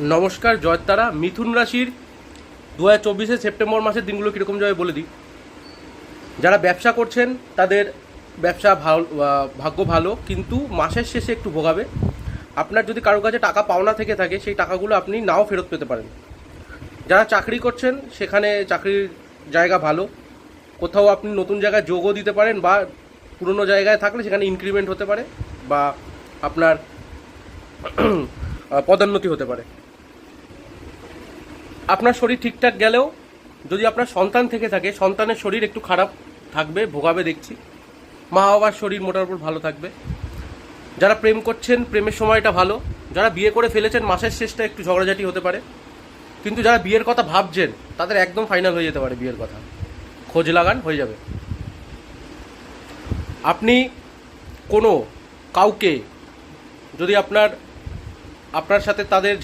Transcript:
নমস্কার, জয়তারা। মিথুন রাশির 2024 সেপ্টেম্বর মাসের দিনগুলো কীরকম যাবে বলে দিই। যারা ব্যবসা করছেন তাদের ব্যবসা ভালো, ভাগ্য ভালো, কিন্তু মাসের শেষে একটু ভোগাবে। আপনার যদি কারোর কাছে টাকা পাওনা থেকে থাকে, সেই টাকাগুলো আপনি নাও ফেরত পেতে পারেন। যারা চাকরি করছেন সেখানে চাকরির জায়গা ভালো, কোথাও আপনি নতুন জায়গায় যোগও দিতে পারেন, বা পুরনো জায়গায় থাকলে সেখানে ইনক্রিমেন্ট হতে পারে, বা আপনার পদোন্নতি হতে পারে। আপনার শরীর ঠিকঠাক গেলেও যদি আপনার সন্তান থেকে থাকে, সন্তানের শরীর একটু খারাপ থাকবে, ভোগাবে দেখছি। মা বাবার শরীর মোটার উপর ভালো থাকবে। যারা প্রেম করছেন, প্রেমের সময়টা ভালো। যারা বিয়ে করে ফেলেছেন, মাসের শেষটা একটু ঝগড়াঝাটি হতে পারে। কিন্তু যারা বিয়ের কথা ভাবছেন তাদের একদম ফাইনাল হয়ে যেতে পারে বিয়ের কথা। খোঁজ লাগান, হয়ে যাবে। আপনি কোনো কাউকে যদি আপনার সাথে তাদের